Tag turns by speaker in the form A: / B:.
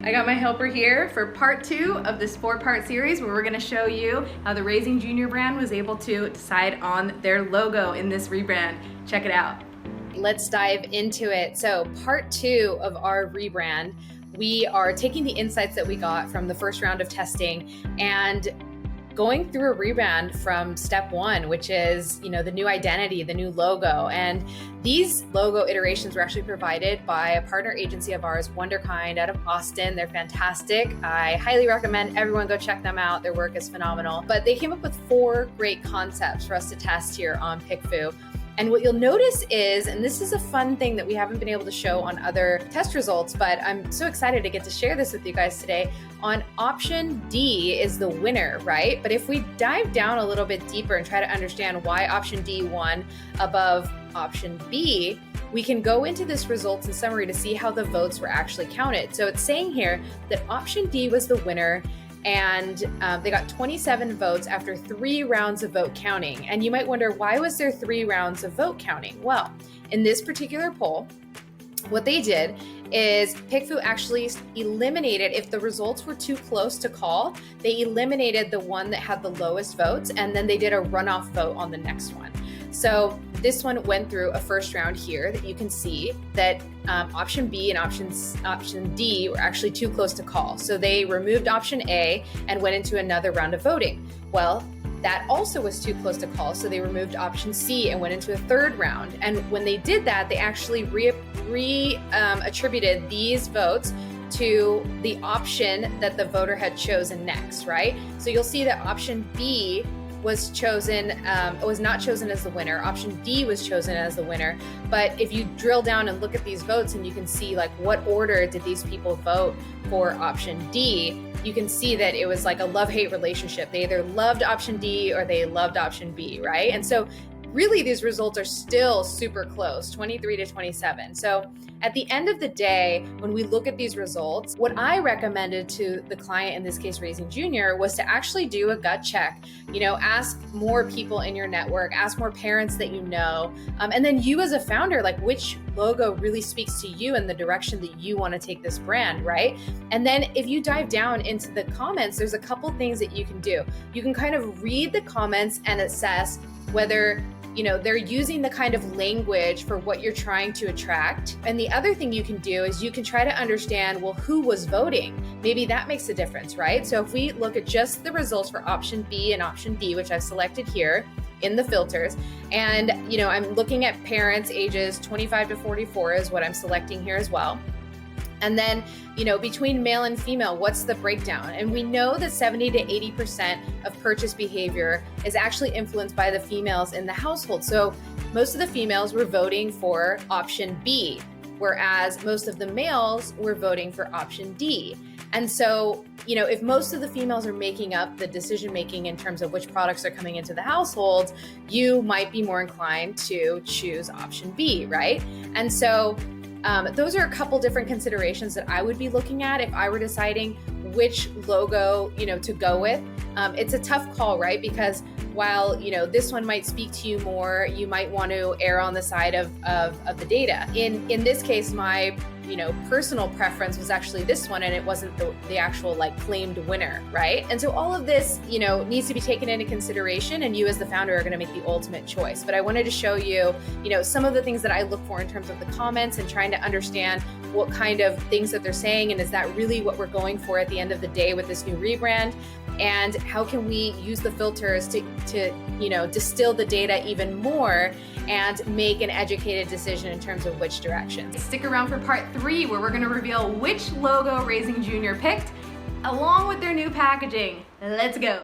A: I got my helper here for part 2 of this 4-part series where we're going to show you how the Raising Junior brand was able to decide on their logo in this rebrand. Check it out.
B: Let's dive into it. So part 2 of our rebrand, we are taking the insights that we got from the first round of testing and going through a rebrand from step 1, which is, the new identity, the new logo. And these logo iterations were actually provided by a partner agency of ours, Wonderkind, out of Austin. They're fantastic. I highly recommend everyone go check them out. Their work is phenomenal. But they came up with 4 great concepts for us to test here on PickFu. And what you'll notice is, and this is a fun thing that we haven't been able to show on other test results, but I'm so excited to get to share this with you guys today. On option D is the winner, right? But if we dive down a little bit deeper and try to understand why option D won above option B, we can go into this results and summary to see how the votes were actually counted. So it's saying here that option D was the winner, and they got 27 votes after 3 rounds of vote counting. And you might wonder, why was there 3 rounds of vote counting? Well, in this particular poll, what they did is PickFu actually eliminated, if the results were too close to call, they eliminated the one that had the lowest votes, and then they did a runoff vote on the next one. So this one went through a first round here that you can see that option B and option D were actually too close to call. So they removed option A and went into another round of voting. Well, that also was too close to call. So they removed option C and went into a third round. And when they did that, they actually attributed these votes to the option that the voter had chosen next, right? So you'll see that option B was not chosen as the winner. Option D was chosen as the winner. But if you drill down and look at these votes and you can see like what order did these people vote for option D, you can see that it was like a love-hate relationship. They either loved option D or they loved option B, right? And so really these results are still super close, 23 to 27. So at the end of the day, when we look at these results, what I recommended to the client, in this case Raising Junior, was to actually do a gut check. Ask more people in your network, ask more parents that you know, and then you as a founder, like which logo really speaks to you and the direction that you want to take this brand, right? And then if you dive down into the comments, there's a couple things that you can do. You can kind of read the comments and assess whether they're using the kind of language for what you're trying to attract. And the other thing you can do is you can try to understand, well, who was voting? Maybe that makes a difference, right? So if we look at just the results for option B and option D, which I've selected here in the filters, and I'm looking at parents ages 25 to 44 is what I'm selecting here as well. And then, between male and female, what's the breakdown? And we know that 70 to 80% of purchase behavior is actually influenced by the females in the household. So most of the females were voting for option B, whereas most of the males were voting for option D. And so, if most of the females are making up the decision-making in terms of which products are coming into the household, you might be more inclined to choose option B, right? And so, those are a couple different considerations that I would be looking at if I were deciding which logo, to go with. It's a tough call, right? Because while, this one might speak to you more, you might want to err on the side of the data. In this case, my personal preference was actually this one, and it wasn't the actual claimed winner, right? And so all of this, needs to be taken into consideration, and you as the founder are going to make the ultimate choice. But I wanted to show you, some of the things that I look for in terms of the comments and trying to understand what kind of things that they're saying, and is that really what we're going for at the end of the day with this new rebrand? And how can we use the filters to distill the data even more and make an educated decision in terms of which direction.
A: Stick around for part 3 where we're going to reveal which logo Raising Junior picked along with their new packaging. Let's go.